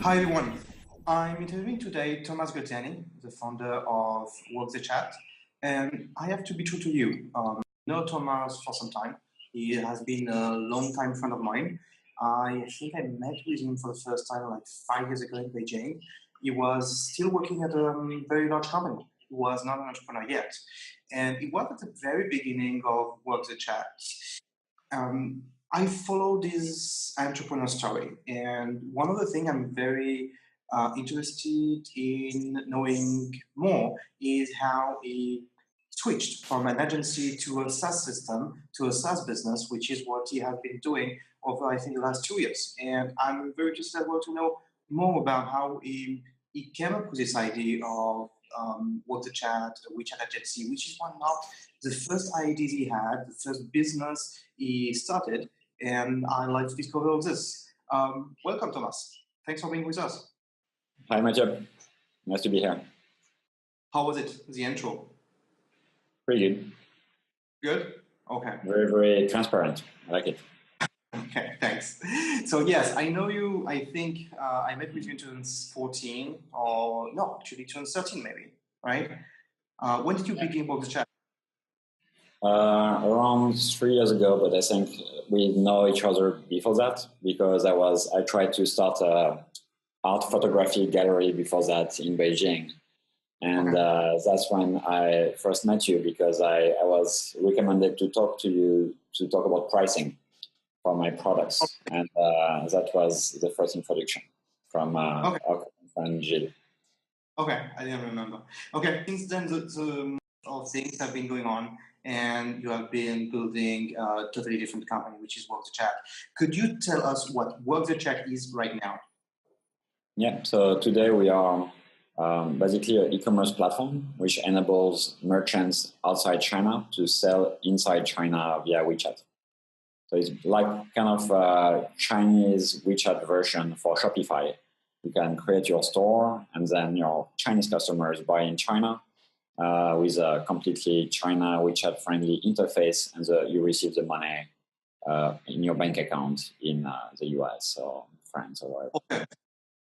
Hi everyone, I'm interviewing today Thomas Graziani, the founder of WalkTheChat, and I have to be true to you. I know Thomas for some time. He has been a long-time friend of mine. I think I met with him for the first time like 5 years ago in Beijing. He was still working at a very large company. He was not an entrepreneur yet. And it was at the very beginning of WalkTheChat. I follow this entrepreneur story, and one of the things I'm very interested in knowing more is how he switched from an agency to a SaaS system, to a SaaS business, which is what he has been doing over, I think, the last 2 years. And I'm very interested as well to know more about how he came up with this idea of WalkTheChat, a Wechat agency, which is one of the first ideas he had, the first business he started, and I like to discover all this. Welcome, Thomas. Thanks for being with us. Hi, Matthieu. Nice to be here. How was it, the intro? Pretty good. Good? Okay. Very, very transparent. I like it. Okay, thanks. So yes, I know you, I think I met with you in 2014, or no, actually 2013 maybe, right? When did you begin WalkTheChat? Around 3 years ago, but I think we know each other before that because I tried to start a art photography gallery before that in Beijing. And that's when I first met you because I was recommended to talk to you to talk about pricing for my products. And that was the first introduction from our friend Gilles. Okay, I didn't remember. Okay, since then the things have been going on and you have been building a totally different company, which is WalkTheChat. Could you tell us what WalkTheChat is right now? Yeah, so today we are basically an e-commerce platform which enables merchants outside China to sell inside China via WeChat. So it's like kind of a Chinese WeChat version for Shopify. You can create your store and then your Chinese customers buy in China with a completely China WeChat friendly interface, and you receive the money in your bank account in the US or France or wherever. Okay.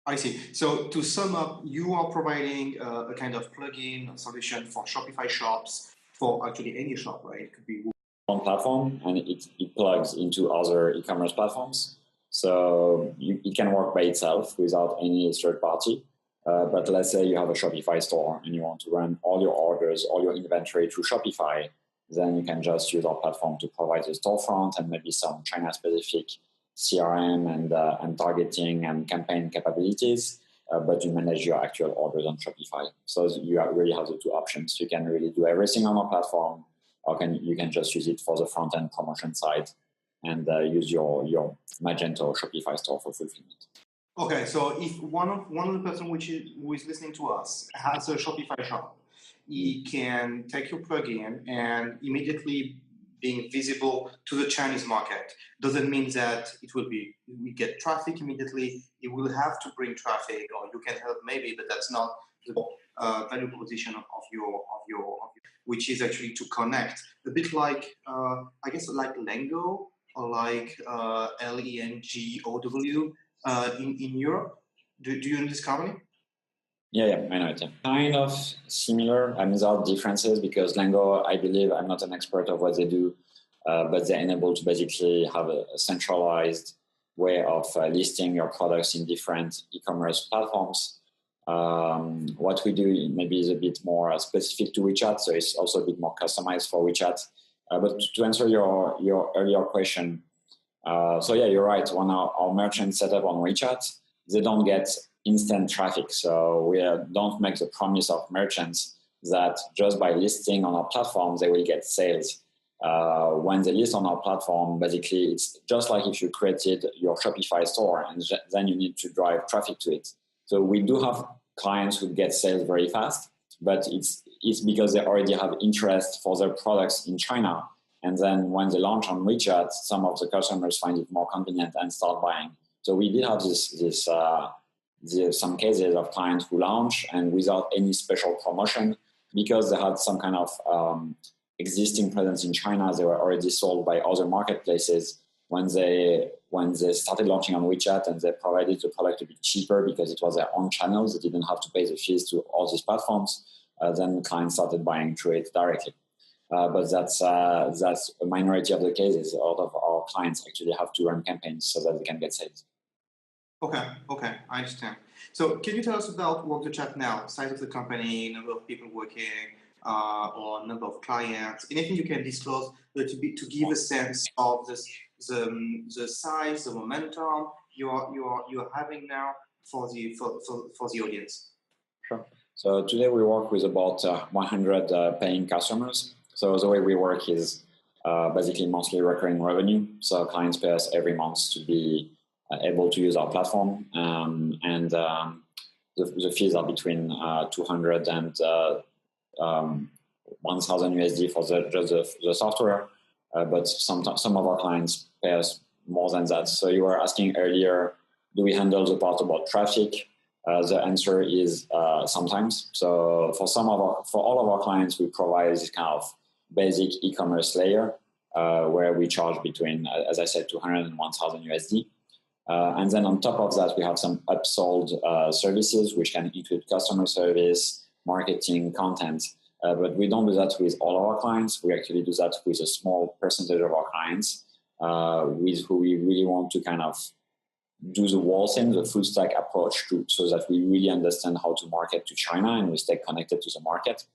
I see. So to sum up, you are providing a kind of plugin solution for Shopify shops, for actually any shop, right? It could be one platform, and it plugs into other e-commerce platforms. So it can work by itself without any third party. But let's say you have a Shopify store and you want to run all your orders, all your inventory through Shopify, then you can just use our platform to provide the storefront and maybe some China-specific CRM and targeting and campaign capabilities, but you manage your actual orders on Shopify. So you really have the two options. You can really do everything on our platform, or you can just use it for the front-end promotion side and use your Magento or Shopify store for fulfillment. Okay, so if one of the person who is listening to us has a Shopify shop, he can take your plugin and immediately being visible to the Chinese market. Doesn't mean that we get traffic immediately. It will have to bring traffic, or you can help maybe, but that's not the value proposition of your which is actually to connect a bit like I guess like Lengo or like Lengow in Europe. Do you know this company? Yeah, I know it. Kind of similar. I mean, there are differences because Lengo, I believe, I'm not an expert of what they do, but they're able to basically have a centralized way of listing your products in different e-commerce platforms. What we do maybe is a bit more specific to WeChat, so it's also a bit more customized for WeChat. But to answer your earlier question, so yeah, you're right. When our merchants set up on WeChat, they don't get instant traffic. So we don't make the promise of merchants that just by listing on our platform, they will get sales. When they list on our platform, basically it's just like if you created your Shopify store and then you need to drive traffic to it. So we do have clients who get sales very fast, but it's because they already have interest for their products in China. And then when they launch on WeChat, some of the customers find it more convenient and start buying. So we did have some cases of clients who launch and without any special promotion, because they had some kind of existing presence in China, they were already sold by other marketplaces. When they when they started launching on WeChat and they provided the product a bit cheaper because it was their own channels, they didn't have to pay the fees to all these platforms, then clients started buying through it directly. But that's a minority of the cases. A lot of our clients actually have to run campaigns so that they can get sales. Okay, I understand. So can you tell us about WalkTheChat now? Size of the company, number of people working, or number of clients? Anything you can disclose to give a sense of the size, the momentum you're having now for the audience. Sure. So today we work with about 100 paying customers. So the way we work is basically monthly recurring revenue. So clients pay us every month to be able to use our platform, and the fees are between 200 and 1,000 USD for just the software. But some of our clients pay us more than that. So you were asking earlier, do we handle the part about traffic? The answer is sometimes. So for all of our clients, we provide this kind of basic e-commerce layer where we charge between, as I said, 200 and 1,000 USD. And then on top of that, we have some upsold services, which can include customer service, marketing, content. But we don't do that with all of our clients. We actually do that with a small percentage of our clients with who we really want to kind of do the whole thing, the full stack approach so that we really understand how to market to China and we stay connected to the market.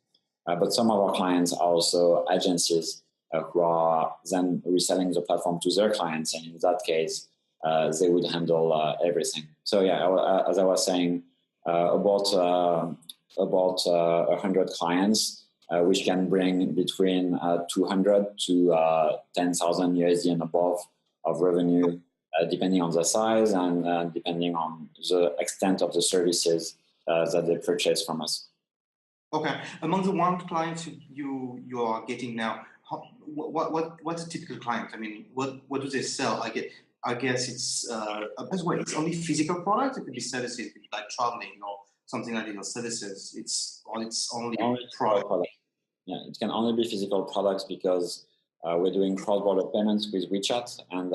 But some of our clients are also agencies who are then reselling the platform to their clients. And in that case, they would handle everything. So yeah, as I was saying, about 100 clients, which can bring between 200 to 10,000 USD and above of revenue, depending on the size and depending on the extent of the services that they purchase from us. Okay. Among the one clients you are getting now, what's a typical client? I mean, what do they sell? I guess it's as well. It's only physical products. It could be services, it could be like traveling or something like that. Or services. It's only product. Yeah, it can only be physical products because we're doing cross-border payments with Wechat, and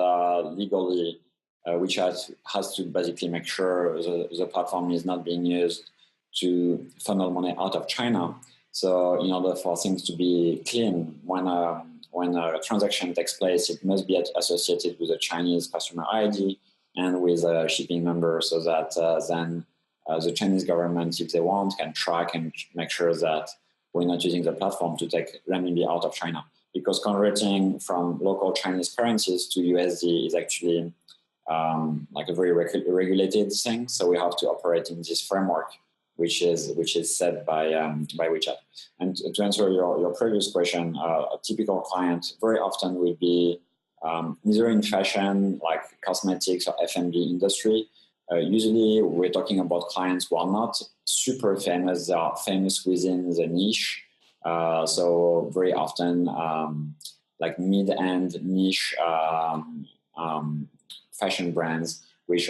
legally, Wechat has to basically make sure the platform is not being used to funnel money out of China. So in order for things to be clean, when a transaction takes place, it must be associated with a Chinese customer ID and with a shipping number so that then the Chinese government, if they want, can track and make sure that we're not using the platform to take renminbi out of China. Because converting from local Chinese currencies to USD is actually like a very regulated thing. So we have to operate in this framework, which is set by Wechat. And to answer your previous question, a typical client very often will be either in fashion, like cosmetics or F&B industry. Usually we're talking about clients who are not super famous. They are famous within the niche. So very often like mid-end niche fashion brands, which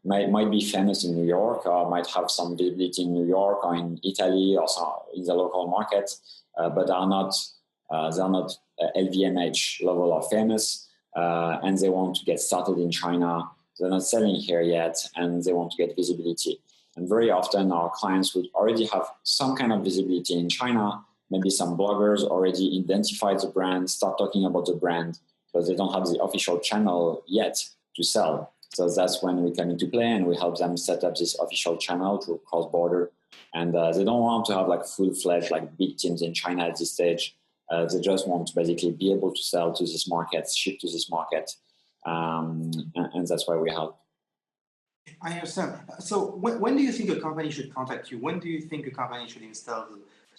might be famous in New York or might have some visibility in New York or in Italy or in the local market, but they're not LVMH level of famous, and they want to get started in China. They're not selling here yet, and they want to get visibility. And very often our clients would already have some kind of visibility in China. Maybe some bloggers already identified the brand, start talking about the brand, but they don't have the official channel yet to sell. So that's when we come into play and we help them set up this official channel through cross-border. And they don't want to have like full-fledged like big teams in China at this stage. They just want to basically be able to sell to this market, ship to this market. And that's why we help. I understand. So when do you think a company should contact you? When do you think a company should install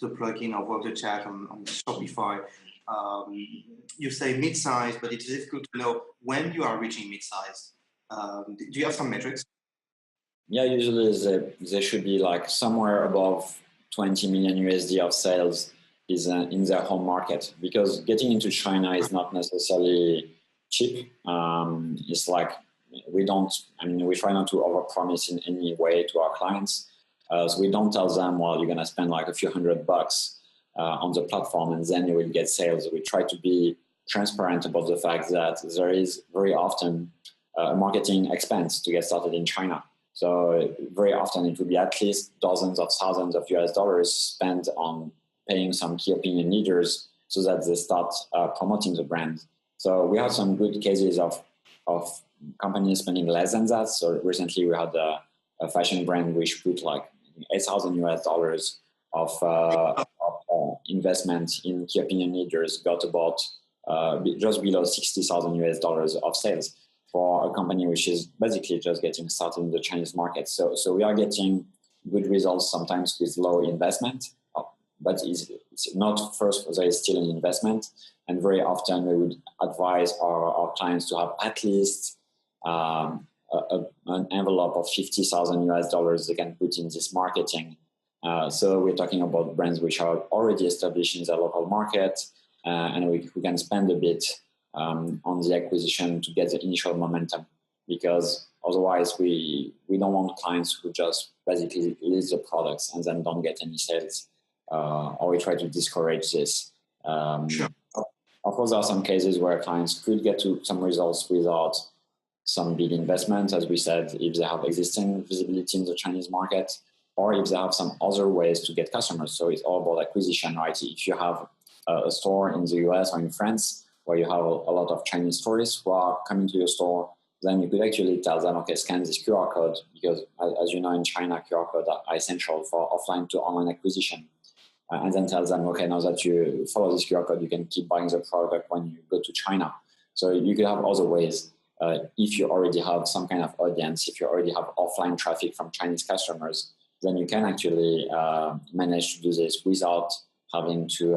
the plugin of WalkTheChat on Shopify? You say mid-size, but it's difficult to know when you are reaching mid-size. Do you have some metrics? Yeah, usually they should be like somewhere above 20 million USD of sales is in their home market, because getting into China is not necessarily cheap. It's like we try not to overpromise in any way to our clients. So we don't tell them, well, you're going to spend like a few $100 on the platform and then you will get sales. We try to be transparent about the fact that there is very often marketing expense to get started in China. So very often it would be at least dozens of thousands of US dollars spent on paying some key opinion leaders so that they start promoting the brand. So we have some good cases of companies spending less than that. So recently we had a fashion brand which put like 8,000 US dollars of investment in key opinion leaders, got about just below 60,000 US dollars of sales for a company which is basically just getting started in the Chinese market. So we are getting good results sometimes with low investment, but it's not first, there is still an investment. And very often we would advise our clients to have at least an envelope of 50,000 US dollars they can put in this marketing. So we're talking about brands which are already established in the local market, and we can spend a bit on the acquisition to get the initial momentum, because otherwise we don't want clients who just basically list the products and then don't get any sales, or we try to discourage this. Sure. Of course, there are some cases where clients could get to some results without some big investment, as we said, if they have existing visibility in the Chinese market, or if they have some other ways to get customers. So it's all about acquisition, right? If you have a store in the US or in France where you have a lot of Chinese tourists who are coming to your store, then you could actually tell them, okay, scan this QR code, because as you know, in China, QR codes are essential for offline to online acquisition. And then tell them, okay, now that you follow this QR code, you can keep buying the product when you go to China. So you could have other ways. If you already have some kind of audience, if you already have offline traffic from Chinese customers, then you can actually manage to do this without having to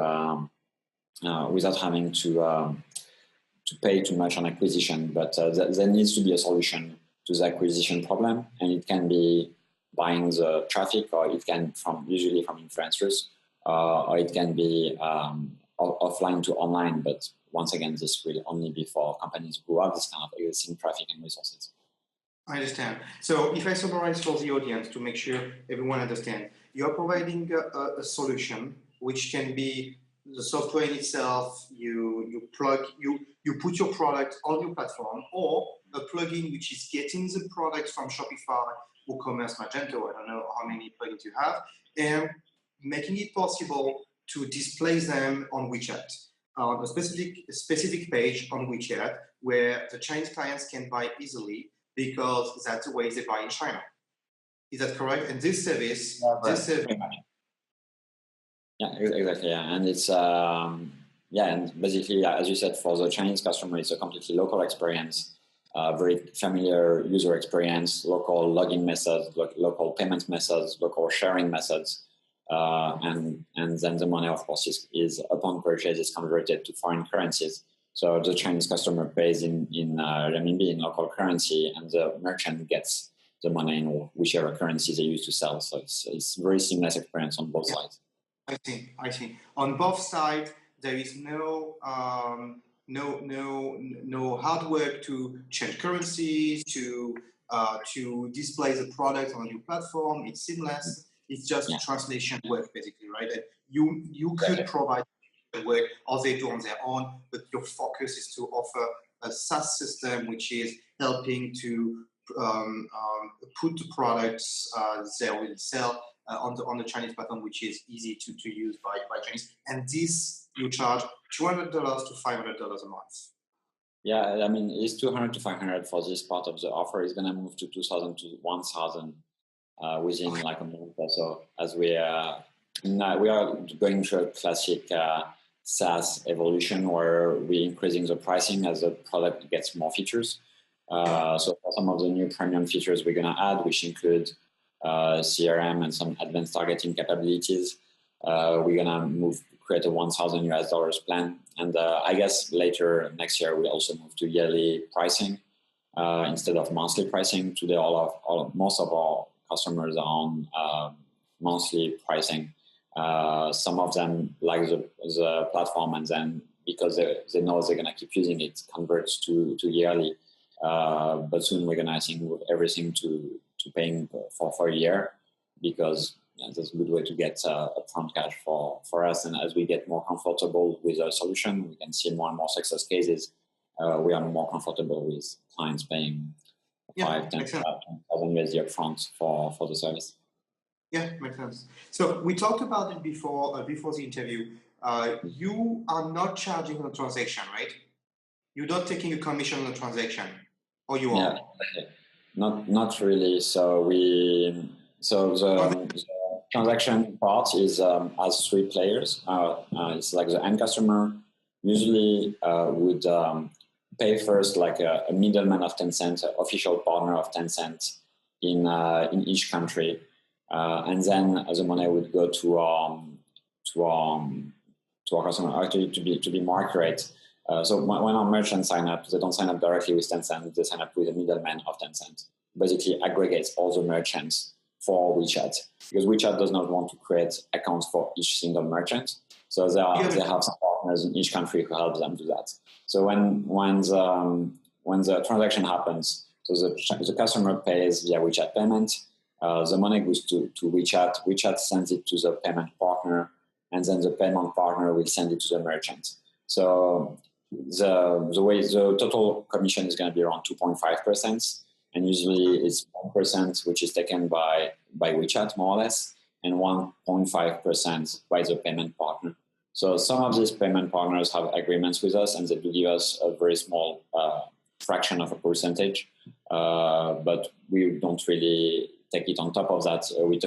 pay too much on acquisition. But there needs to be a solution to the acquisition problem, and it can be buying the traffic, or it can usually from influencers, or it can be offline to online. But once again, this will only be for companies who have this kind of existing traffic and resources. I understand. So if I summarize for the audience to make sure everyone understands, you're providing a solution which can be the software in itself, you put your product on your platform, or a plugin which is getting the product from Shopify, WooCommerce, Magento, I don't know how many plugins you have, and making it possible to display them on Wechat, on a specific page on Wechat where the Chinese clients can buy easily, because that's the way they buy in China. Is that correct? And this service, Yeah, exactly. Yeah. And it's and basically, as you said, for the Chinese customer, it's a completely local experience, very familiar user experience, local login methods, local payment methods, local sharing methods, and then the money, of course, is upon purchase is converted to foreign currencies. So the Chinese customer pays in renminbi, in local currency, and the merchant gets the money in whichever currency they use to sell. So it's very seamless experience on both sides. I see. On both sides, there is no hard work to change currencies, to display the product on your platform. It's seamless. It's just translation work, basically, right? And you could provide the work, or they do on their own, but your focus is to offer a SaaS system which is helping to put the products they will sell on the Chinese platform, which is easy to use by Chinese. And this you charge $200 to $500 a month. Yeah, I mean, it's $200 to $500 for this part of the offer. It's going to move to $2,000 to $1,000 within like a month or so, as we are going through a classic SaaS evolution where we're increasing the pricing as the product gets more features. So for some of the new premium features we're going to add, which include CRM and some advanced targeting capabilities, we're going to create a $1,000 plan. And I guess later next year, we'll also move to yearly pricing instead of monthly pricing. Today, most of our customers are on monthly pricing. Some of them like the platform, and then because they know they're going to keep using it, converts to yearly. But soon we're going to, I think, move everything to paying for a year, because that's a good way to get upfront cash for us. And as we get more comfortable with our solution, we can see more and more success cases. we are more comfortable with clients paying 5, 10,000 USD upfront for the service. Yeah, makes sense. So we talked about it before the interview. You are not charging on a transaction, right? You're not taking a commission on a transaction, or you are? Yeah, not really. So the transaction part is has 3 players. It's like the end customer usually would pay first like a middleman of Tencent, official partner of Tencent in each country, and then the money would go to our customer. Actually, to be more accurate. So when our merchants sign up, they don't sign up directly with Tencent. They sign up with a middleman of Tencent. Basically, aggregates all the merchants for WeChat, because WeChat does not want to create accounts for each single merchant. So they have some partners in each country who help them do that. So when the transaction happens, so the customer pays via WeChat payment. The money goes to WeChat. WeChat sends it to the payment partner, and then the payment partner will send it to the merchant. So the way the total commission is going to be around 2.5%, and usually it's 1% which is taken by WeChat more or less, and 1.5% by the payment partner. So some of these payment partners have agreements with us, and they do give us a very small fraction of a percentage, but we don't really take it on top of that. We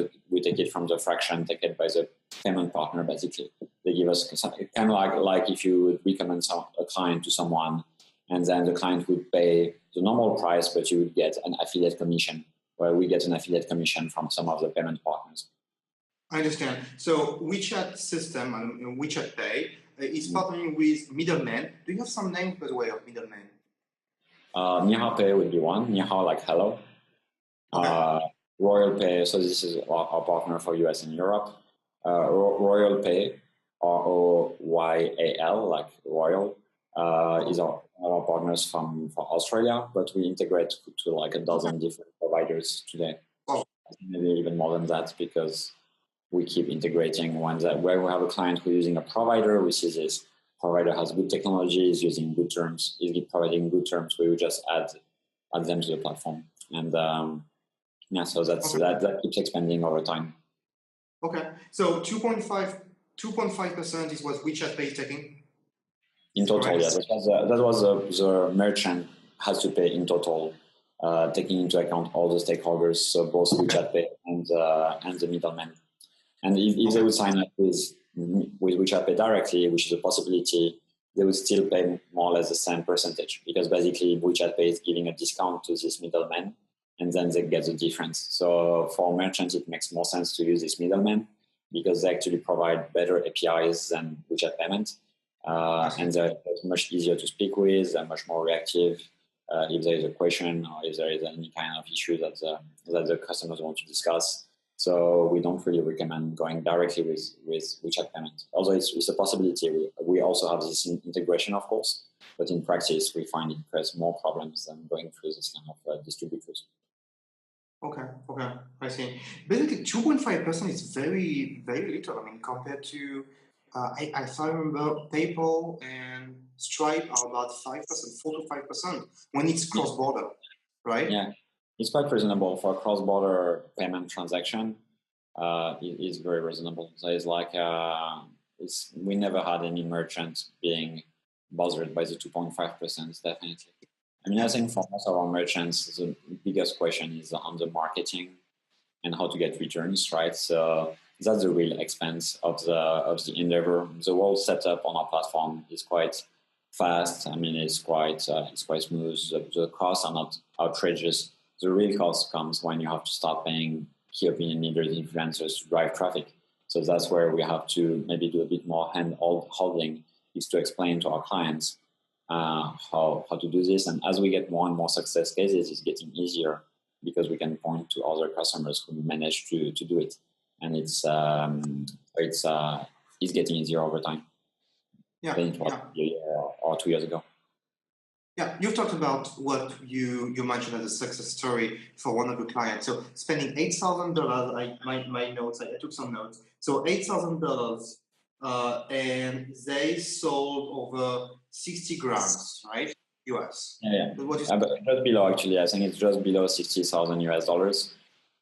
take it from the fraction taken by the payment partner. Basically, they give us kind of like if you would recommend a client to someone, and then the client would pay the normal price, but you would get an affiliate commission, where we get an affiliate commission from some of the payment partners. I understand. So WeChat system and WeChat Pay is partnering with middlemen. Do you have some names, by the way, of middlemen? Nihao Pay would be one. Nihao like hello. Okay. Royal Pay, so this is our partner for US and Europe. Royal Pay, ROYAL, like Royal, is our partners for Australia, but we integrate to like a dozen different providers today. Oh. Maybe even more than that, because we keep integrating ones that where we have a client who's using a provider, we see this provider has good technology, is using good terms, is providing good terms, we will just add them to the platform. And so that keeps expanding over time. Okay, so 2.5% is what WeChat Pay is taking? In total, right? Yes. That was the merchant has to pay in total, taking into account all the stakeholders, so both WeChat Pay and the middleman. And if they would sign up with WeChat Pay directly, which is a possibility, they would still pay more or less the same percentage, because basically WeChat Pay is giving a discount to this middleman, and then they get the difference. So for merchants, it makes more sense to use this middleman, because they actually provide better APIs than WeChat Payment, and they're much easier to speak with, they're much more reactive if there is a question or if there is any kind of issue that the customers want to discuss. So we don't really recommend going directly with WeChat Payment. Although it's a possibility. We also have this integration, of course, but in practice, we find it creates more problems than going through this kind of distributors. Okay, I see. Basically, 2.5% is very, very little. I mean, compared to, I remember PayPal and Stripe are about 5%, 4 to 5% when it's cross-border, right? Yeah. It's quite reasonable for a cross-border payment transaction. It is very reasonable. So it's like we never had any merchant being bothered by the 2.5%. Definitely. I mean, I think for most of our merchants, the biggest question is on the marketing and how to get returns, right? So that's the real expense of the endeavor. The whole setup on our platform is quite fast. I mean, it's quite smooth. The costs are not outrageous. The real cost comes when you have to start paying key opinion leaders, influencers to drive traffic. So that's where we have to maybe do a bit more hand-holding, is to explain to our clients how to do this. And as we get more and more success cases, it's getting easier, because we can point to other customers who managed to do it. And it's getting easier over time. Yeah. Than it was a year or 2 years ago. Yeah, you've talked about what you mentioned as a success story for one of your clients. So spending $8,000, my notes, I took some notes. So $8,000, and they sold over 60 grams, right? US. Yeah. What is but just below, actually. I think it's just below 60,000 US dollars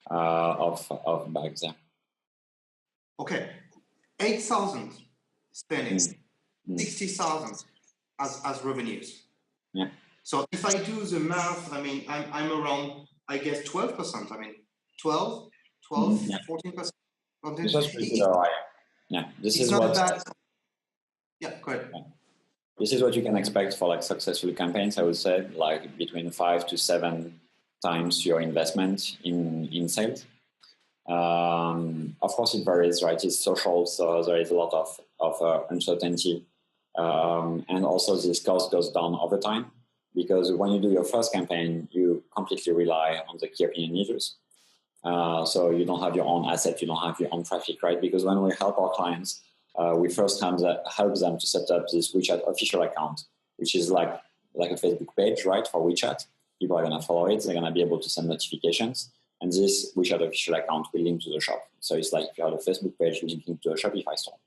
of bags. Yeah. Okay, 8,000 spending, 60,000 as revenues. Yeah. So if I do the math, I mean, I'm around, I guess, 12%. I mean, 12, 14%. This was pretty right. Yeah. This is not what. Bad. Yeah, go ahead. Yeah. This is what you can expect for like successful campaigns. I would say like between 5 to 7 times your investment in sales. Of course, it varies, right? It's social, so there is a lot of uncertainty, and also this cost goes down over time because when you do your first campaign, you completely rely on the key opinion leaders. So you don't have your own asset, you don't have your own traffic, right? Because when we help our clients, we first help them to set up this WeChat official account, which is like a Facebook page, right, for WeChat. People are going to follow it. They're going to be able to send notifications. And this WeChat official account will link to the shop. So it's like if you have a Facebook page linking to a Shopify store.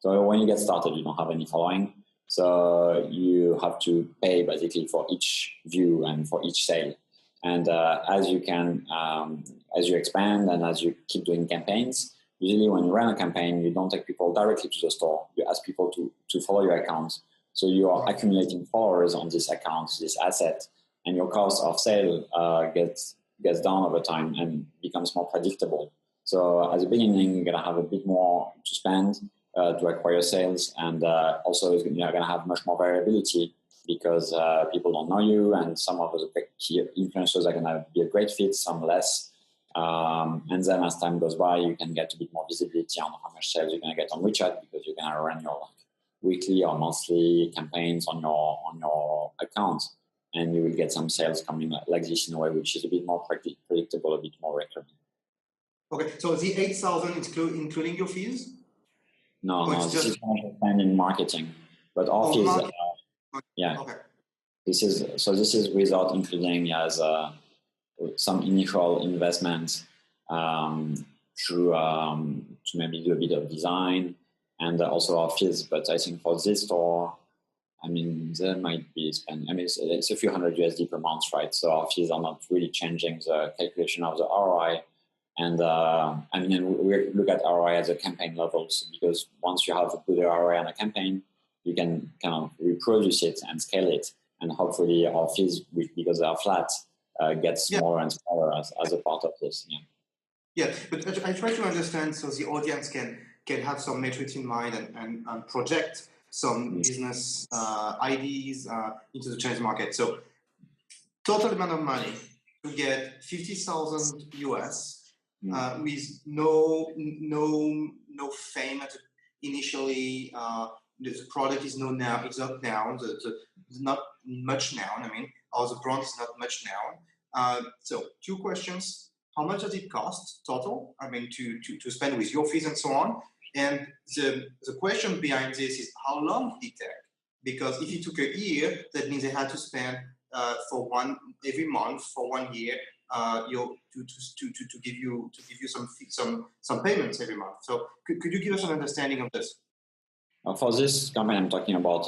So when you get started, you don't have any following. So you have to pay basically for each view and for each sale. And as you expand and as you keep doing campaigns, usually when you run a campaign, you don't take people directly to the store. You ask people to follow your account. So you are accumulating followers on this account, this asset, and your cost of sale gets down over time and becomes more predictable. So at the beginning, you're going to have a bit more to spend to acquire sales, and also you're going to have much more variability because people don't know you, and some of the key influencers are going to be a great fit, some less. And then as time goes by, you can get a bit more visibility on how much sales you're going to get on WeChat because you're going to run your weekly or monthly campaigns on your account, and you will get some sales coming like this in a way which is a bit more predictable, a bit more recurring. Okay, so the 8,000 including your fees? No, this is how much spend in marketing, but our fees. Yeah. Okay. This is without including as some initial investment to maybe do a bit of design and also our fees. But I think for this store, I mean, there might be spend. I mean, it's a few hundred USD per month, right? So our fees are not really changing the calculation of the ROI. And I mean, we look at ROI as a campaign levels because once you have a good ROI on a campaign, you can kind of reproduce it and scale it. And hopefully our fees, because they are flat, get smaller and smaller as a part of this. Yeah. Yeah, but I try to understand so the audience can have some metrics in mind and project some business ideas into the Chinese market. So total amount of money to get 50,000 US with no fame initially. The product is known now. It's not now. It's not much now. I mean, or the brand is not much now. So 2 questions. How much does it cost total? I mean, to spend with your fees and so on. And the question behind this is how long did it take? Because if it took a year, that means they had to spend every month for 1 year to give you some payments every month. So could you give us an understanding of this? For this campaign I'm talking about,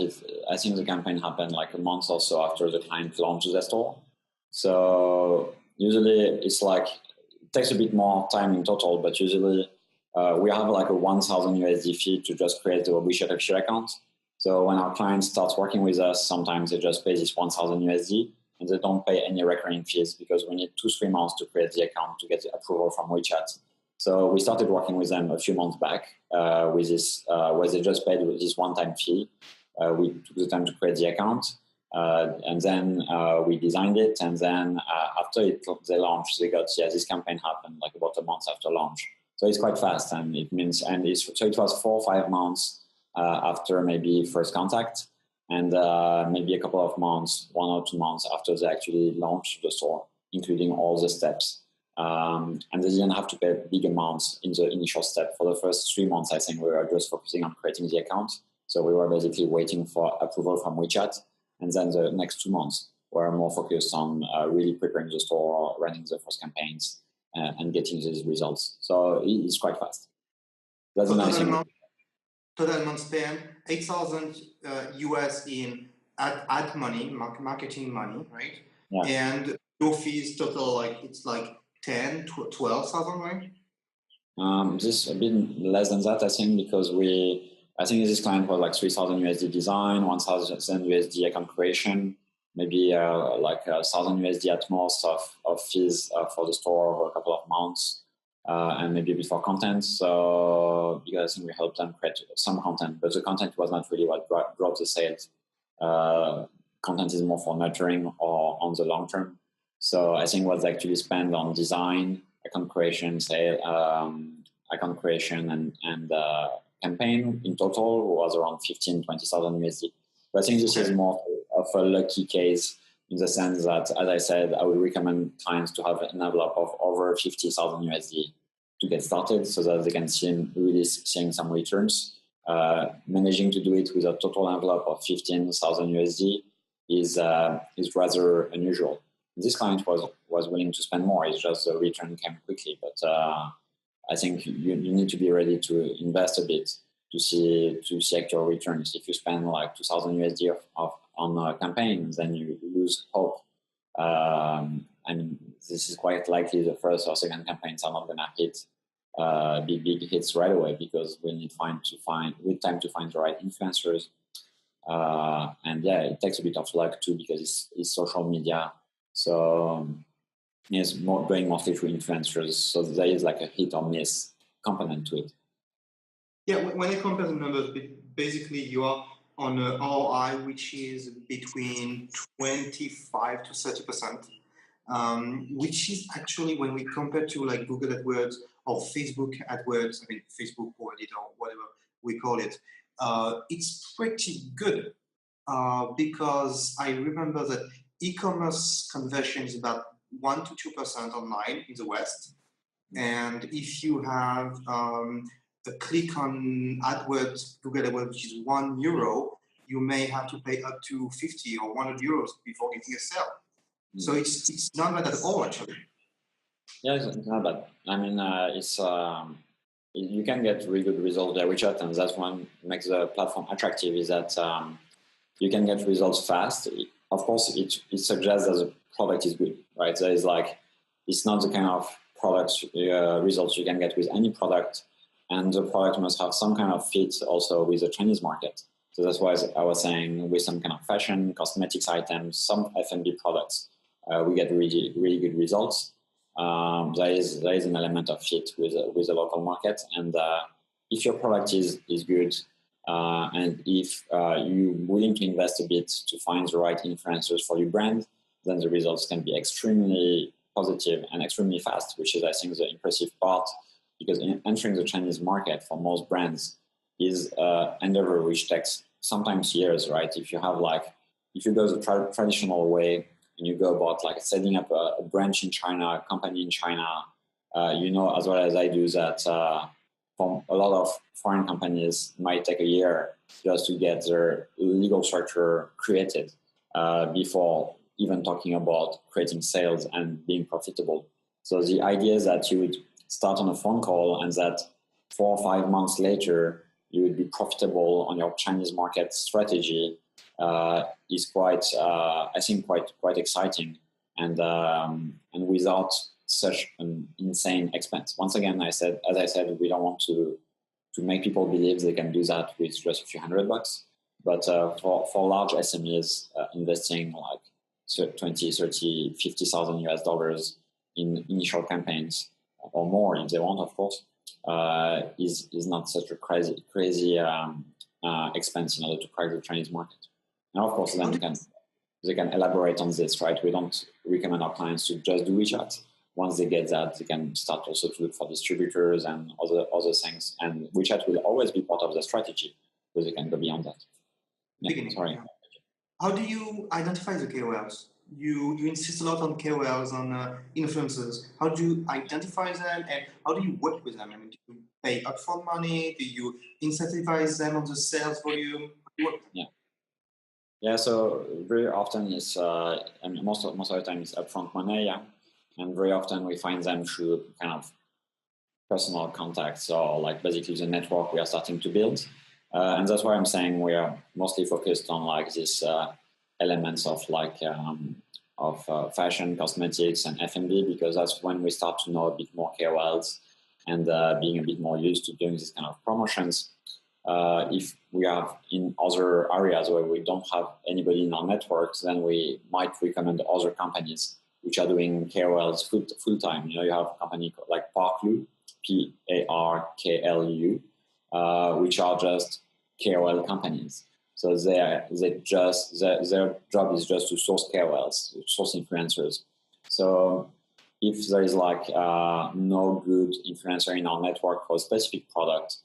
I think the campaign happened like a month or so after the client launched the store. So usually it's like it takes a bit more time in total, but usually we have like a 1,000 USD fee to just create the Wechat official account. So when our client starts working with us, sometimes they just pay this 1,000 USD and they don't pay any recurring fees because we need 2-3 months to create the account to get the approval from Wechat. So we started working with them a few months back with this, where they just paid this one-time fee. We took the time to create the account, and then we designed it. And then after they launched, they got this campaign happened like about a month after launch. So it's quite fast, and it means so it was 4 or 5 months after maybe first contact, and maybe a couple of months, 1 or 2 months after they actually launched the store, including all the steps. And they didn't have to pay big amounts in the initial step. For the first 3 months, I think we were just focusing on creating the account. So we were basically waiting for approval from Wechat. And then the next 2 months were more focused on really preparing the store, running the first campaigns, and getting these results. So it's quite fast. That's a nice thing. Total amount spent, 8,000 US in ad money, marketing money, right? Yeah. And your fees total, like, it's like 10, 12,000, right? Just a bit less than that, I think, because I think this client was like 3,000 USD design, 1,000 USD account creation, maybe like 1,000 USD at most of fees for the store over a couple of months, and maybe a bit for content. So because I think we helped them create some content, but the content was not really what brought the sales. Content is more for nurturing or on the long term. So I think what's actually spent on design, account creation, account creation and campaign in total was around 15,000-20,000 USD. But I think this is more of a lucky case in the sense that, as I said, I would recommend clients to have an envelope of over 50,000 USD to get started so that they can really seeing some returns. Managing to do it with a total envelope of 15,000 USD is rather unusual. This client was willing to spend more. It's just the return came quickly. But I think you need to be ready to invest a bit to see actual returns. If you spend like 2,000 USD on a campaign, then you lose hope. I mean, this is quite likely the first or second campaigns are not going to hit big hits right away because we need time to find the right influencers. And yeah, it takes a bit of luck too because it's social media. So it's going mostly through influencers. So there is like a hit or miss component to it. Yeah, when I compare the numbers, basically you are on an ROI which is between 25 to 30%, which is actually when we compare to like Google AdWords or Facebook AdWords, I mean Facebook or whatever we call it, it's pretty good because I remember that e-commerce conversion is about 1 to 2% online in the West. And if you have a click on AdWords, Google AdWords, which is €1, you may have to pay up to 50 or 100 euros before getting a sale. So it's not bad at all, actually. Yeah, it's not bad. I mean, you can get really good results there, Wechat, and that's what makes the platform attractive is that you can get results fast. Of course, it suggests that the product is good, right? There is like, it's not the kind of product results you can get with any product, and the product must have some kind of fit also with the Chinese market. So that's why I was saying with some kind of fashion, cosmetics items, some F&B products, we get really, really good results. There is an element of fit with the local market, and if your product is good, and if you're willing to invest a bit to find the right influencers for your brand, then the results can be extremely positive and extremely fast, which is, I think, the impressive part, because entering the Chinese market for most brands is an endeavor which takes sometimes years, right? If you go the traditional way and you go about like setting up a branch in China, a company in China, you know as well as I do that from a lot of foreign companies might take a year just to get their legal structure created before even talking about creating sales and being profitable. So the idea is that you would start on a phone call and that 4 or 5 months later you would be profitable on your Chinese market strategy is quite, I think, quite exciting, and without such an insane expense. Once again, as I said, we don't want to make people believe they can do that with just a few $100, but for large SMEs, investing like 20, 30, 50,000 US dollars in initial campaigns or more if they want, of course, is not such a crazy expense in order to crack the Chinese market. And of course, then they can elaborate on this, right? We don't recommend our clients to just do WeChat. Once they get that, they can start also to look for distributors and other things. And WeChat will always be part of the strategy, because they can go beyond that. Yeah, sorry. Yeah. How do you identify the KOLs? You insist a lot on KOLs, on influencers. How do you identify them, and how do you work with them? I mean, do you pay upfront money? Do you incentivize them on the sales volume? Yeah. So very often it's, most of the time it's upfront money, yeah. And very often we find them through kind of personal contacts or like basically the network we are starting to build. And that's why I'm saying we are mostly focused on like this elements of fashion, cosmetics, and F&B, because that's when we start to know a bit more KOLs and being a bit more used to doing this kind of promotions. If we are in other areas where we don't have anybody in our networks, then we might recommend other companies which are doing KOLs full time. You have a company like Parklu, Parklu, which are just KOL companies. So their job is just to source KOLs, source influencers. So if there is no good influencer in our network for a specific product,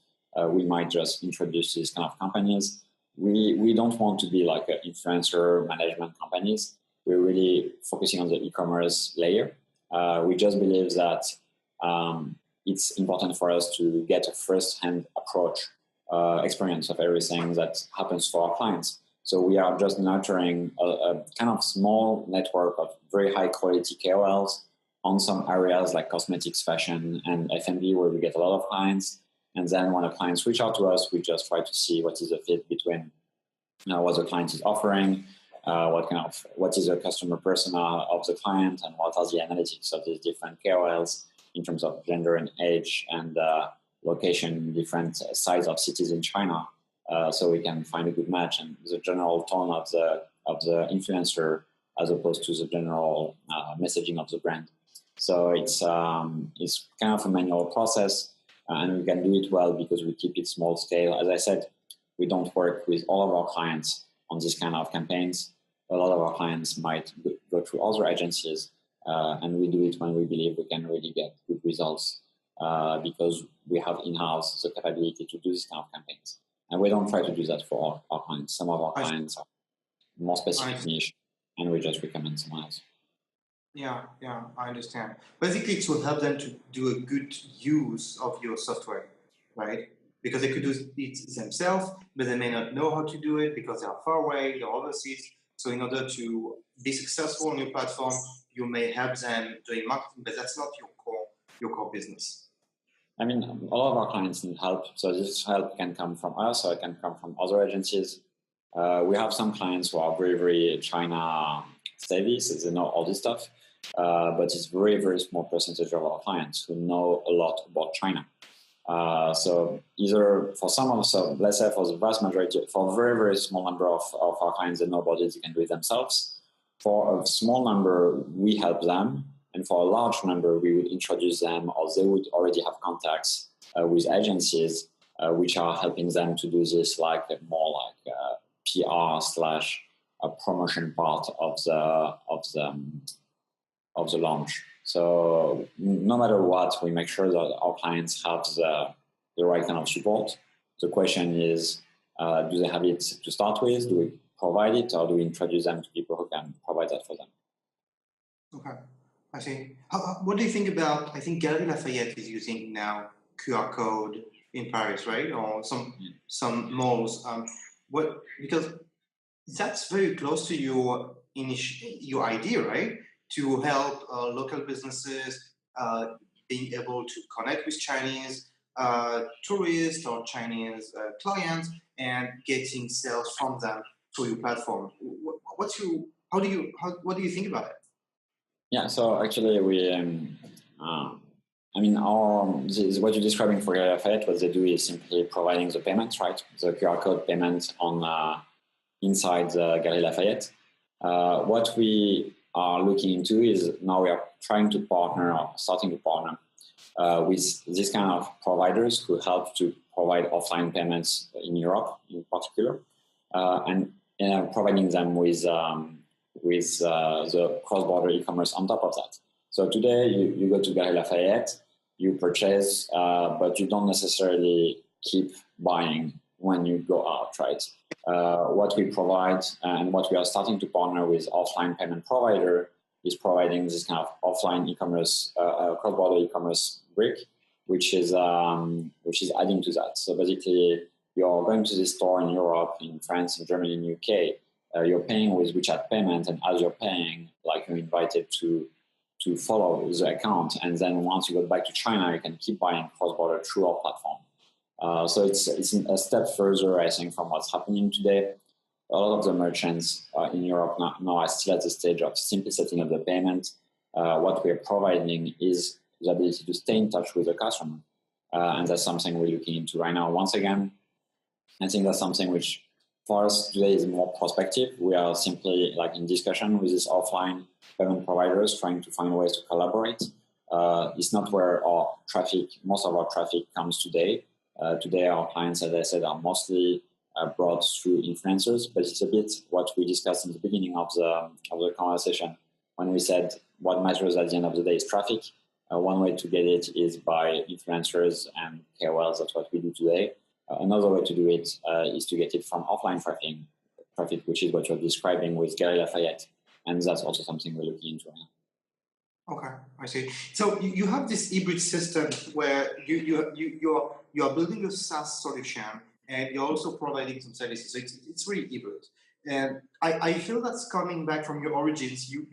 we might just introduce these kind of companies. We don't want to be like influencer management companies. We're really focusing on the e-commerce layer. We just believe that it's important for us to get a first-hand approach experience of everything that happens for our clients. So we are just nurturing a kind of small network of very high quality KOLs on some areas like cosmetics, fashion, and F&B, where we get a lot of clients. And then when the clients reach out to us, we just try to see what is the fit between what the client is offering, what is the customer persona of the client, and what are the analytics of these different KOLs in terms of gender and age and location, different size of cities in China, so we can find a good match and the general tone of the influencer as opposed to the general messaging of the brand. So it's kind of a manual process, and we can do it well because we keep it small scale. As I said, we don't work with all of our clients on this kind of campaigns. A lot of our clients might go through other agencies, and we do it when we believe we can really get good results because we have in-house the capability to do this kind of campaigns. And we don't try to do that for our clients. Some of our clients are more specific niche, and we just recommend someone else. Yeah, I understand. Basically, to help them to do a good use of your software, right? Because they could do it themselves, but they may not know how to do it because they are far away, they're overseas. So in order to be successful on your platform, you may help them doing marketing, but that's not your core business. I mean, a lot of our clients need help. So this help can come from us, or it can come from other agencies. We have some clients who are very, very China savvy, so they know all this stuff. But it's very, very small percentage of our clients who know a lot about China. So either for some of us, so let's say for the vast majority, for a very, very small number of our clients that know about it, they can do it themselves. For a small number, we help them. And for a large number, we would introduce them, or they would already have contacts with agencies which are helping them to do this more like PR / promotion part of the launch. So no matter what, we make sure that our clients have the right kind of support. The question is, do they have it to start with? Do we provide it, or do we introduce them to people who can provide that for them? Okay, I see. What do you think about, I think Galeries Lafayette is using now QR code in Paris, right? Or some malls. Because that's very close to your idea, right? To help local businesses being able to connect with Chinese tourists or Chinese clients and getting sales from them through your platform. What do you think about it? Yeah, so actually what you're describing for Galeries Lafayette, what they do is simply providing the payments, right? The QR code payment on inside the Galeries Lafayette. What we are looking into is now we are trying to partner, or starting to partner with this kind of providers who help to provide offline payments in Europe in particular, and providing them with the cross-border e-commerce on top of that. So today you go to Galeries Lafayette, you purchase, but you don't necessarily keep buying when you go out, right? What we provide and what we are starting to partner with offline payment provider is providing this kind of offline e-commerce, cross-border e-commerce brick, which is adding to that. So basically, you're going to this store in Europe, in France, in Germany, in UK. You're paying with Wechat payment, and as you're paying, you're invited to follow the account, and then once you go back to China, you can keep buying cross-border through our platform. So it's a step further, I think, from what's happening today. a lot of the merchants in Europe now are still at the stage of simply setting up the payment. What we're providing is the ability to stay in touch with the customer. And that's something we're looking into right now. Once again, I think that's something which for us today is more prospective. We are simply like in discussion with these offline payment providers, trying to find ways to collaborate. It's not where our traffic, most of our traffic comes today. Today, our clients, as I said, are mostly brought through influencers, but it's a bit what we discussed in the beginning of the conversation when we said what matters at the end of the day is traffic. One way to get it is by influencers and KOLs. That's what we do today. Another way to do it is to get it from offline traffic, which is what you're describing with Gary Lafayette. And that's also something we're looking into now. Okay, I see. So you have this hybrid system where you are building a SaaS solution and you're also providing some services. So it's really hybrid. And I feel that's coming back from your origins. You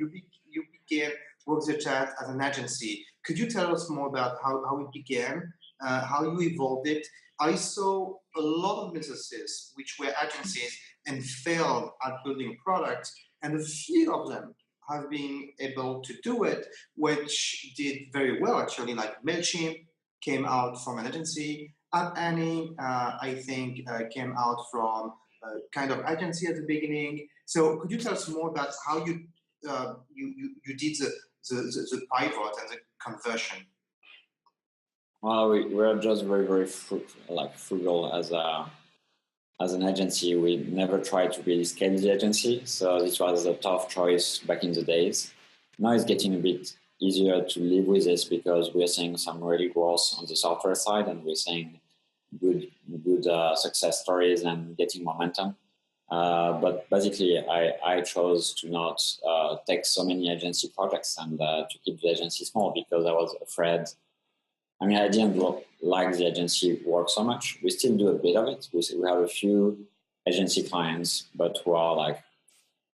began WalkTheChat as an agency. Could you tell us more about how it began, how you evolved it? I saw a lot of businesses which were agencies and failed at building a product, and a few of them have been able to do it, which did very well actually, like MailChimp came out from an agency, Annie, I think, came out from a kind of agency at the beginning. So could you tell us more about how you did the pivot and the conversion? Well, we're just very frugal as an agency. We never tried to really scale the agency, so this was a tough choice back in the days. Now it's getting a bit easier to live with this because we're seeing some really growth on the software side, and we're seeing good success stories and getting momentum. But basically, I chose to not take so many agency projects and to keep the agency small because I was afraid. I mean, I didn't like the agency work so much. We still do a bit of it. We have a few agency clients, but who are like,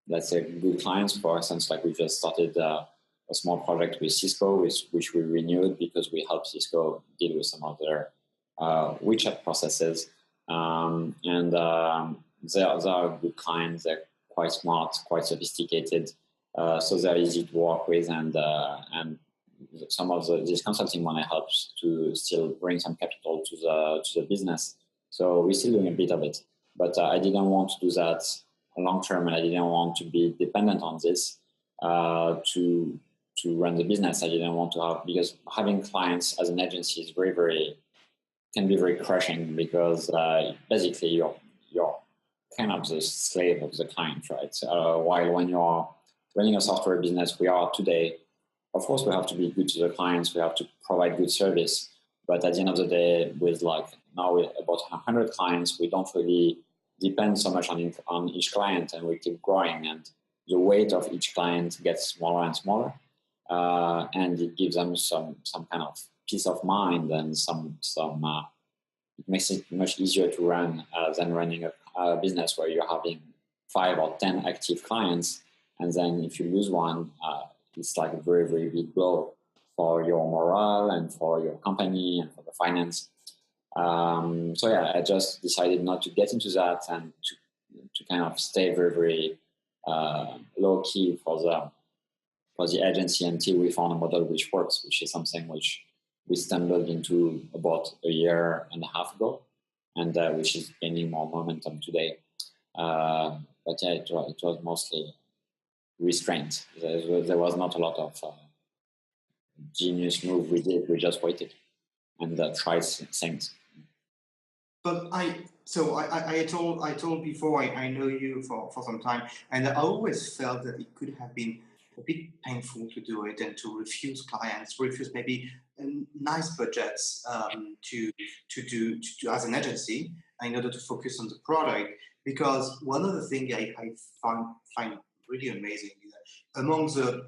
let's say, good clients. For instance, like we just started a small project with Cisco, which we renewed because we helped Cisco deal with some of their Wechat processes. They are good clients. They're quite smart, quite sophisticated, so they're easy to work with, and some of this consulting money helps to still bring some capital to the business. So we're still doing a bit of it, but I didn't want to do that long term, and I didn't want to be dependent on this to run the business. I didn't want to have, because having clients as an agency is can be very crushing because basically you're kind of the slave of the client, right? While when you're running a software business, we are today, of course, we have to be good to the clients. We have to provide good service. But at the end of the day, with about 100 clients, we don't really depend so much on each client, and we keep growing. And the weight of each client gets smaller and smaller, and it gives them some kind of peace of mind, and it makes it much easier to run than running a business where you're having 5 or 10 active clients, and then if you lose one, it's like a very, very big blow for your morale and for your company and for the finance. So yeah, I just decided not to get into that and to kind of stay very, very low key for the agency until we found a model which works, which is something which we stumbled into about a year and a half ago, and which is gaining more momentum today. But yeah, it was mostly restraint. There was not a lot of genius move we did. We just waited and tried things. But I told before I know you for some time, and I always felt that it could have been a bit painful to do it and to refuse maybe nice budgets to do as an agency in order to focus on the product. Because one of the things I find really amazing is that among the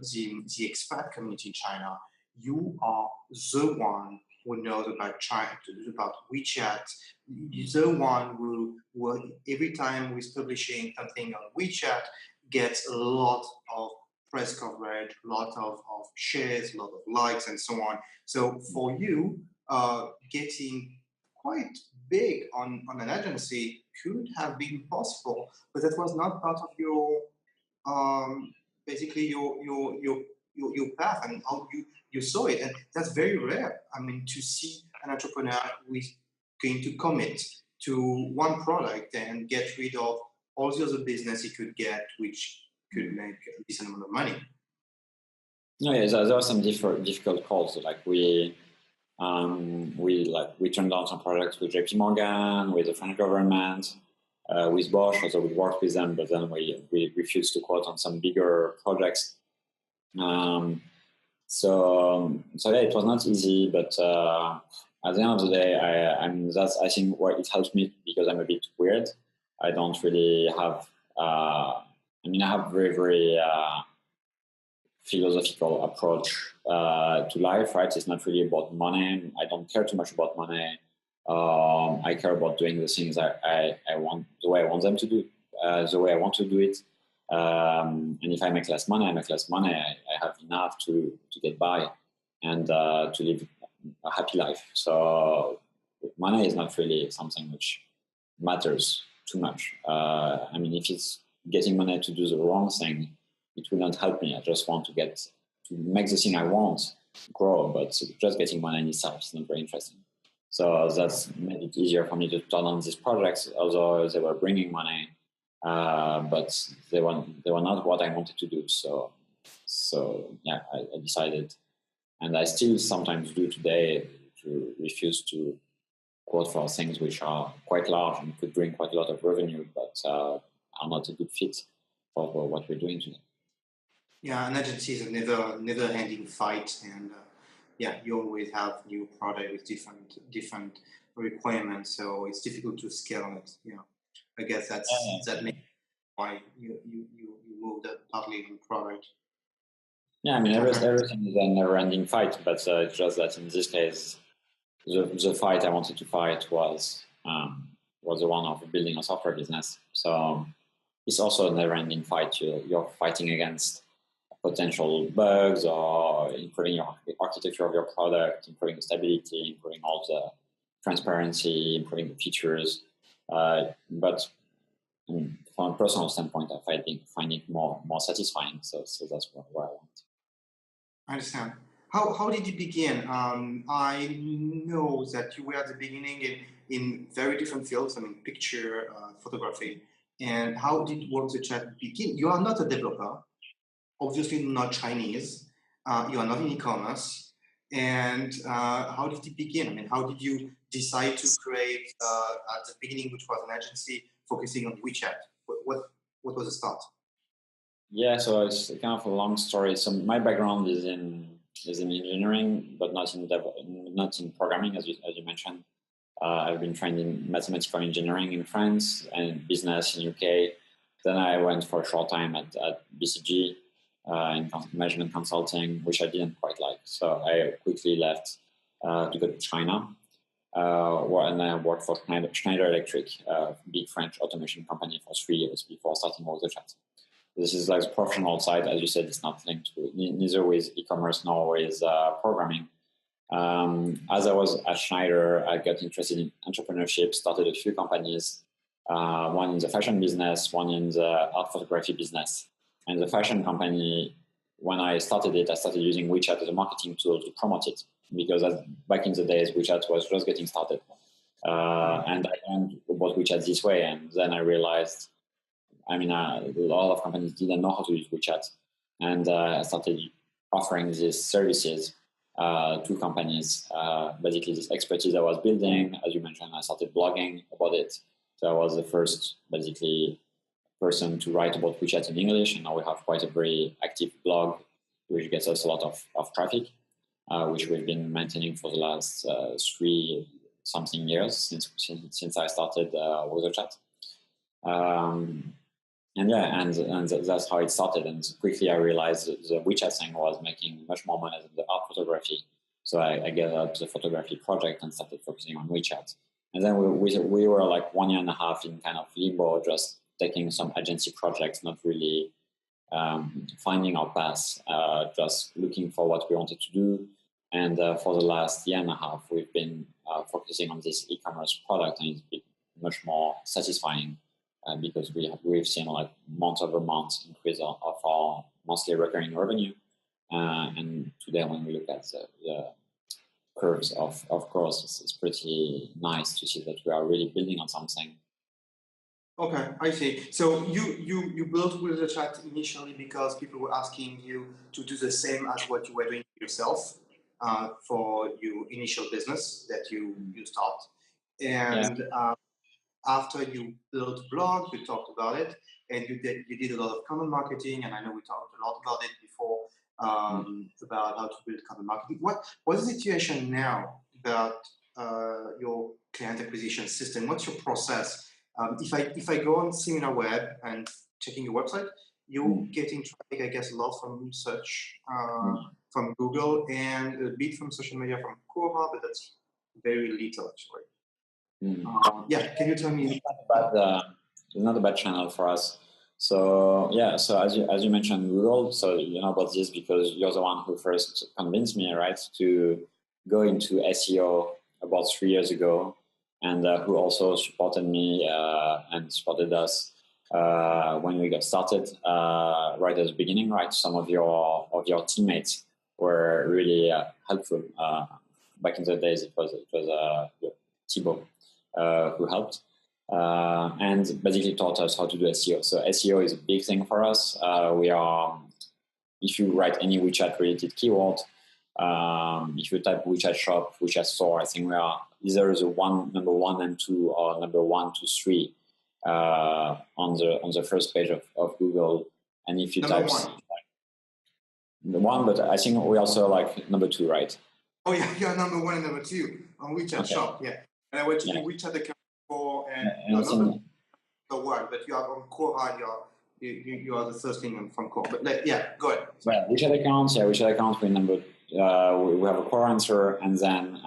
expat community in China, you are the one who knows about China, about WeChat. You're the one who every time we're publishing something on WeChat gets a lot of press coverage, a lot of shares, a lot of likes, and so on. So for you, getting quite big on an agency could have been possible, but that was not part of your basically your path and how you saw it. And that's very rare. I mean, to see an entrepreneur who is going to commit to one product and get rid of all the other business he could get, which could make a decent amount of money. No, yeah, there are some difficult calls. Like we turned down some projects with JP Morgan, with the French government, with Bosch. Also, we worked with them, but then we refused to quote on some bigger projects. So yeah, it was not easy, but at the end of the day, that's I think why it helps me, because I'm a bit weird. I don't really have. I have very philosophical approach to life. Right, it's not really about money. I don't care too much about money. I care about doing the things I want, the way I want them to do, the way I want to do it. And if I make less money, I make less money. I have enough to get by and to live a happy life. So money is not really something which matters too much. If it's getting money to do the wrong thing, it will not help me. I just want to make the thing I want grow, but just getting money in itself is not very interesting. So that's made it easier for me to turn on these projects, although they were bringing money. But they were not what I wanted to do. So yeah, I decided, and I still sometimes do today, to refuse to quote for things which are quite large and could bring quite a lot of revenue, but are not a good fit for what we're doing today. Yeah, an agency is a never-ending fight, and you always have new product with different requirements, so it's difficult to scale on it. I guess that makes why you moved partly in product. Yeah, everything is a never-ending fight, but it's just that in this case, the fight I wanted to fight was the one of building a software business. So it's also a never-ending fight. You're fighting against potential bugs, or improving your architecture of your product, improving the stability, improving all the transparency, improving the features. But from a personal standpoint, I find it more satisfying. So that's where I want. I understand. How did you begin? I know that you were at the beginning in very different fields. Picture, photography. And how did WalkTheChat begin? You are not a developer, obviously not Chinese. You are not in e-commerce. And how did it begin? How did you decide to create at the beginning, which was an agency focusing on Wechat? What was the start? Yeah, so it's kind of a long story. So my background is in engineering, but not in programming, as you mentioned. I've been trained in mathematical engineering in France and business in UK. Then I went for a short time at BCG in management consulting, which I didn't quite like. So I quickly left to go to China, and I worked for Schneider Electric, a big French automation company, for 3 years before starting WalkTheChat. This is like the professional side, as you said. It's not linked to neither with e-commerce nor with programming. As I was at Schneider, I got interested in entrepreneurship, started a few companies, one in the fashion business, one in the art photography business. And the fashion company, when I started using Wechat as a marketing tool to promote it, because back in the days, Wechat was just getting started. And I learned about Wechat this way, and then I realized, a lot of companies didn't know how to use Wechat, and I started offering these services to companies. Basically, this expertise I was building, as you mentioned, I started blogging about it. So I was the first, basically, person to write about Wechat in English, and now we have quite a very active blog, which gets us a lot of traffic, which we've been maintaining for the last 3-something years since I started WalkTheChat. And that's how it started. And quickly I realized the Wechat thing was making much more money than the art photography. So I gave up the photography project and started focusing on Wechat. And then we were like 1.5 years in kind of limbo, just taking some agency projects, not really finding our path, just looking for what we wanted to do. And for the last year and a half, we've been focusing on this e-commerce product, and it's been much more satisfying because we've seen like month-over-month increase of our monthly recurring revenue. And today, when we look at the curves of growth, it's pretty nice to see that we are really building on something. Okay, I see. So you built WalkTheChat initially because people were asking you to do the same as what you were doing yourself for your initial business that you start. And after you built blog, you talked about it, and you did a lot of content marketing, and I know we talked a lot about it before about how to build content marketing. What's the situation now about your client acquisition system? What's your process? If I go on SeminarWeb and checking your website, you're getting traffic, I guess, a lot from search, from Google, and a bit from social media, from Quora, but that's very little actually. Can you tell me? It's not a bad channel for us. So so as you mentioned, Google. So you know about this because you're the one who first convinced me, right, to go into SEO about 3 years ago, and who also supported me and supported us when we got started right at the beginning. Right, some of your teammates were really helpful. Back in the days, it was Thibaut who helped. And basically taught us how to do SEO. So SEO is a big thing for us. If you write any WeChat related keyword, if you type WeChat shop, WeChat store, I think we are either the number 1 and 2 or number 1 to 3 on the first page of Google. And if you type the 1, but I think we also like number 2, right? Oh yeah, you're number 1 and number 2 on WeChat shop, yeah. And I went to WeChat account for and not the word, but you are on Quora. You are the first thing from Quora. But go ahead. Well, WeChat account. We number we have a Quora answer, and then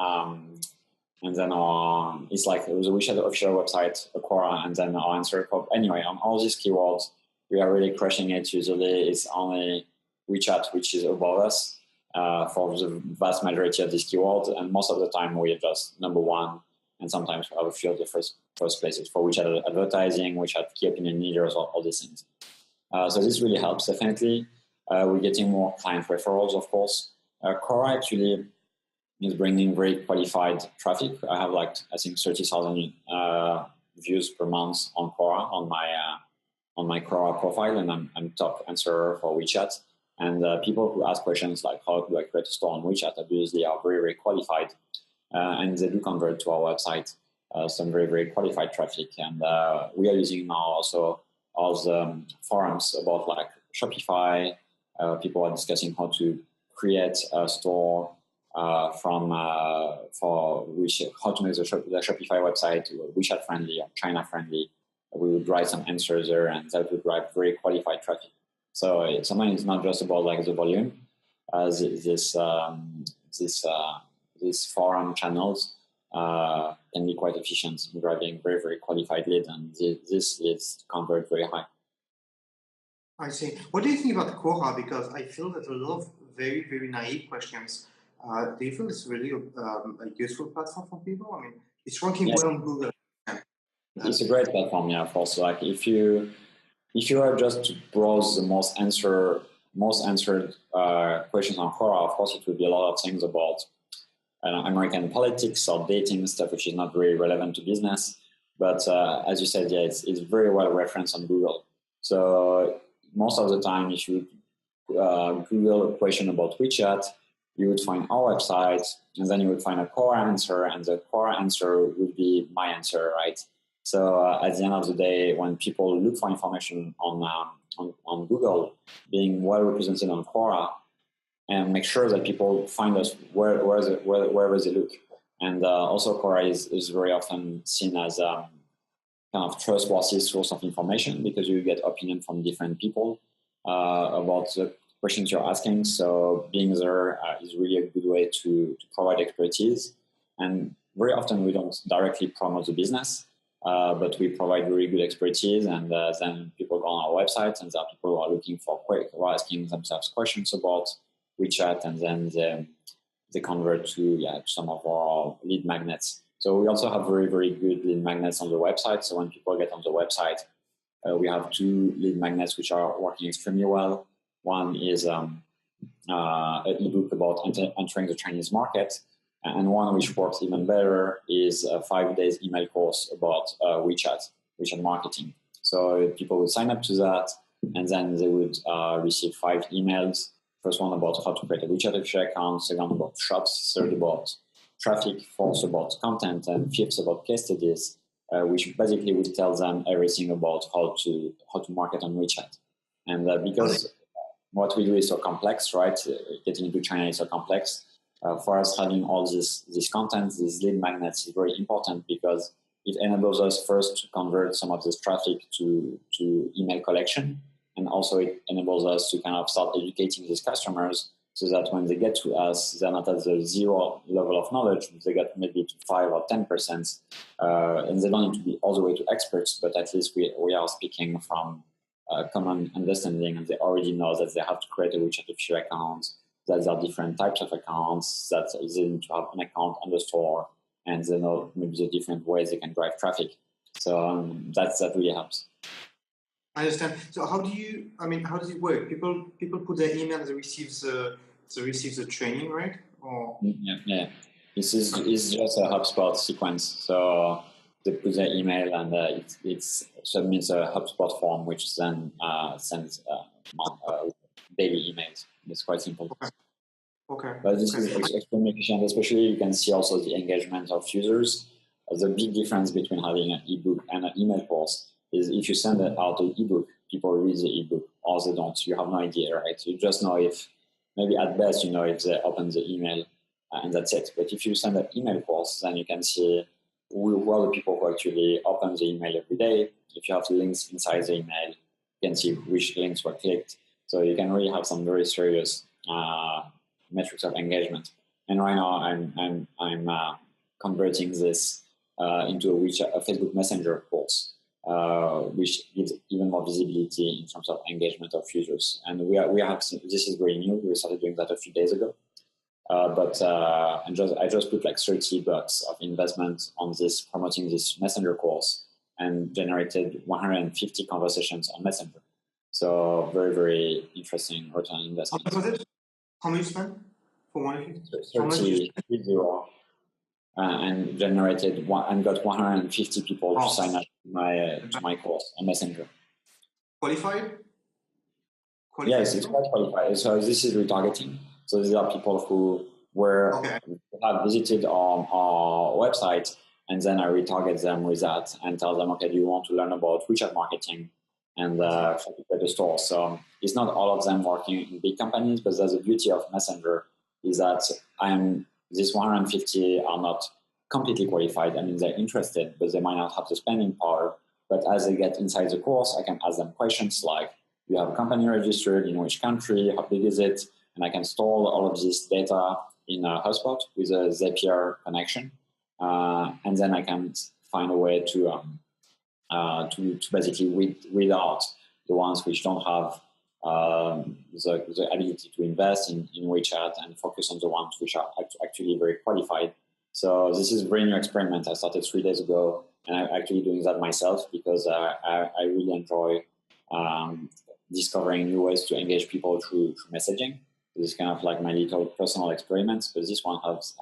it's like it was a WeChat official website, a Quora, and then our answer. Anyway, on all these keywords, we are really crushing it. Usually, it's only WeChat which is above us for the vast majority of these keywords, and most of the time we are just number 1. And sometimes we have a few of the first places for WeChat advertising, WeChat key opinion leaders, all these things. So this really helps, definitely. We're getting more client referrals, of course. Quora actually is bringing very qualified traffic. I have I think 30,000 views per month on Quora on my Quora profile, and I'm top answerer for WeChat. And people who ask questions like how do I create a store on WeChat, obviously are very, very qualified. And they do convert to our website, some very, very qualified traffic. And we are using now also all the forums about Shopify. People are discussing how to create a store how to make the Shopify website WeChat friendly or China friendly. We would write some answers there, and that would drive very qualified traffic. So sometimes it's not just about the volume. These forum channels can be quite efficient in driving very, very qualified leads, and this leads convert very high. I see. What do you think about Quora? Because I feel that a lot of very, very naive questions. Do you feel it's really a useful platform for people? I mean, it's ranking well on Google. It's a great platform, of course. If you are just to browse the most answered questions on Quora, of course, it will be a lot of things about American politics or dating stuff, which is not very relevant to business. But as you said, it's very well referenced on Google. So most of the time, if you Google a question about WeChat, you would find our website, and then you would find a Quora answer, and the Quora answer would be my answer, right? So at the end of the day, when people look for information on Google, being well represented on Quora, and make sure that people find us wherever they look. And also Quora is very often seen as a kind of trustworthy source of information because you get opinion from different people about the questions you're asking. So being there is really a good way to provide expertise. And very often we don't directly promote the business, but we provide very good expertise, and then people go on our website, and there are people who are looking for who are asking themselves questions about WeChat, and then they convert to some of our lead magnets. So we also have very, very good lead magnets on the website. So when people get on the website, we have 2 lead magnets which are working extremely well. One is an ebook about entering the Chinese market, and one which works even better is a 5-day email course about WeChat marketing. So people would sign up to that, and then they would receive 5 emails. First one about how to create a WeChat official account, second about shops, third about traffic, fourth about content, and fifth about case studies, which basically would tell them everything about how to market on WeChat. And because what we do is so complex, right? Getting into China is so complex. For us, having all this content, these lead magnets is very important because it enables us first to convert some of this traffic to email collection. And also it enables us to kind of start educating these customers so that when they get to us, they're not at the 0 level of knowledge, they get maybe to 5 or 10%. And they don't need to be all the way to experts, but at least we are speaking from common understanding, and they already know that they have to create a WeChat official account, that there are different types of accounts, that they need to have an account on the store, and they know maybe the different ways they can drive traffic. So that really helps. I understand. So how does it work? People put their email, they receive the training, right? Or yeah. This is just a HubSpot sequence. So they put their email, and it submits a HubSpot form, which then sends daily emails. It's quite simple. Okay. But this is extremely efficient. Especially, you can see also the engagement of users. The big difference between having an ebook and an email course is if you send out an ebook, people read the ebook, or they don't. You have no idea, right? You just know if, maybe at best, you know if they open the email, and that's it. But if you send an email course, then you can see who are the people who actually open the email every day. If you have the links inside the email, you can see which links were clicked. So you can really have some very serious metrics of engagement. And right now, I'm converting this into a Facebook Messenger course, which gives even more visibility in terms of engagement of users. And we have this is very new. We started doing that a few days ago. But I just put like $30 of investment on this, promoting this Messenger course, and generated 150 conversations on Messenger. So very, very interesting return on investment. How much was it? How much you spent for 150? 30, and generated and got 150 people to sign up to my course on Messenger. Qualified? Yes, it's quite qualified. So this is retargeting. So these are people who have visited our website, and then I retarget them with that and tell them, okay, do you want to learn about WeChat marketing and at the store? So it's not all of them working in big companies, but that's the beauty of Messenger, is that these 150 are not completely qualified. I mean, they're interested, but they might not have the spending power. But as they get inside the course, I can ask them questions like, you have a company registered in which country, how big is it? And I can store all of this data in a HubSpot with a Zapier connection. And then I can find a way to basically weed out the ones which don't have the ability to invest in WeChat, and focus on the ones which are actually very qualified. So this is a very new experiment. I started 3 days ago, and I'm actually doing that myself because I really enjoy discovering new ways to engage people through messaging. This is kind of like my little personal experiments, but this one has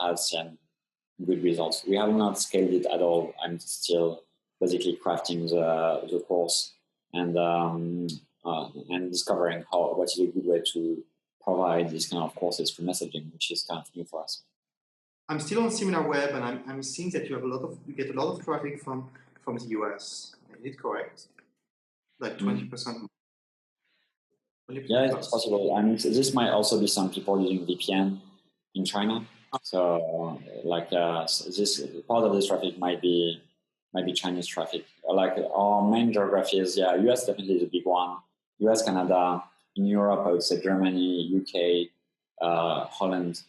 good results. We have not scaled it at all. I'm still basically crafting the course and discovering what is a good way to provide these kind of courses for messaging, which is kind of new for us. I'm still on SimilarWeb, and I'm seeing that you get a lot of traffic from the US. Is it correct? Like 20%. Yeah, it's possible. I mean, this might also be some people using VPN in China. So, this part of this traffic might be Chinese traffic. Like our main geography is US definitely is a big one. US, Canada. In Europe, I would say Germany, UK, Holland,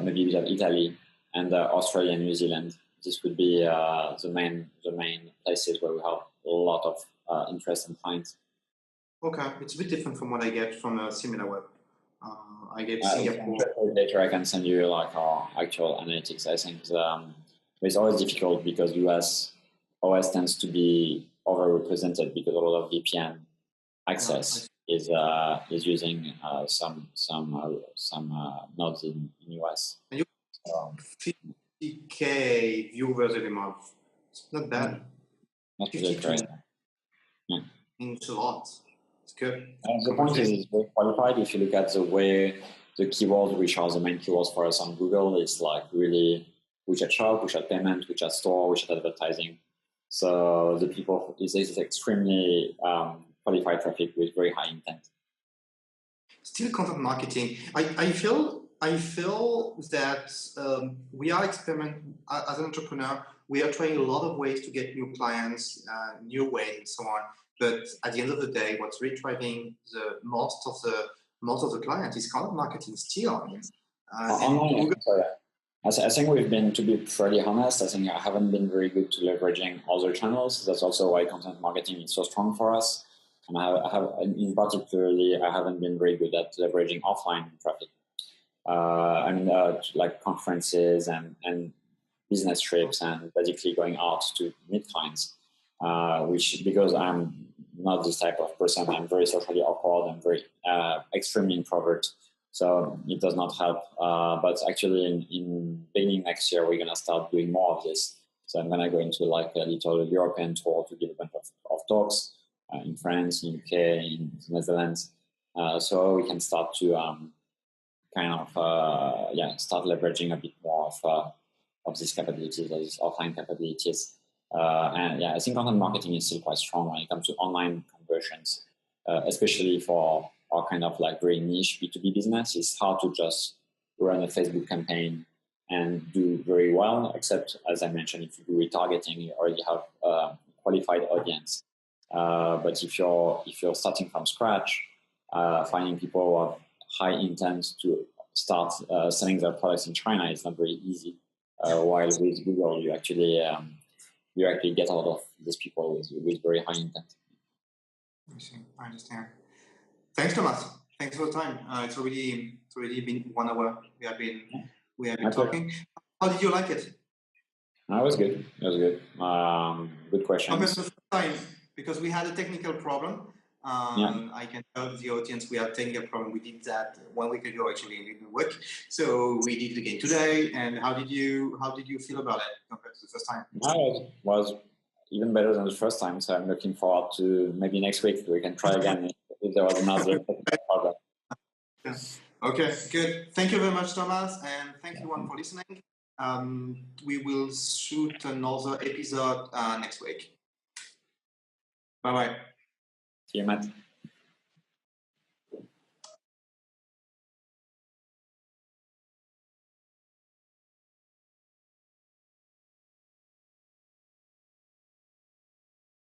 maybe we have Italy, and Australia and New Zealand. This would be the main places where we have a lot of interest and clients. Okay, it's a bit different from what I get from SimilarWeb. I get If you're Singapore. interested, later I can send you like our actual analytics. I think it's always difficult because US OS tends to be overrepresented because a lot of VPN access is using some nodes in US. And you 50K viewers every month. It's not bad. Not really crazy. Yeah. It's a lot. It's good. The point is, it's very qualified. If you look at the way the keywords, which are the main keywords for us on Google, is like really WeChat Shop, WeChat Payment, WeChat Store, WeChat Advertising. So the people, this is extremely qualified traffic with very high intent. Still content marketing. I feel that we are experimenting as an entrepreneur. We are trying a lot of ways to get new clients, new ways, and so on. But at the end of the day, what's really driving the most of the clients is content marketing still. Online, I think we've been, to be pretty honest, I think I haven't been very good to leveraging other channels. That's also why content marketing is so strong for us. And I haven't been very good at leveraging offline traffic. Like conferences and business trips and basically going out to meet clients, which, because I'm not this type of person, I'm very socially awkward and very extremely introvert. So it does not help. But actually in beginning next year, we're going to start doing more of this. So I'm going to go into like a little European tour to give a bunch of talks in France, in UK, in the Netherlands. So we can start to start leveraging a bit more of these capabilities, of these offline capabilities. I think content marketing is still quite strong when it comes to online conversions, especially for our kind of like very niche B2B business. It's hard to just run a Facebook campaign and do very well, except, as I mentioned, if you do retargeting, you already have a qualified audience. But if you're starting from scratch, finding people who have high intent to start selling their products in China is not very easy. While with Google, you actually get a lot of these people with very high intent. I understand. Thanks, Thomas. Thanks for the time. It's already been 1 hour. We have been talking. How did you like it? It was good. Good questions. Thomas, the first time, because we had a technical problem. I can tell the audience we are technical problem. We did that 1 week ago. Actually, it didn't work, so we did it again today. And how did you feel about it compared to the first time? It was even better than the first time. So I'm looking forward to maybe next week we can try again if there was another problem. Yeah. Okay, good. Thank you very much, Thomas, and thank you everyone for listening. We will shoot another episode next week. Bye bye. See you, Matt.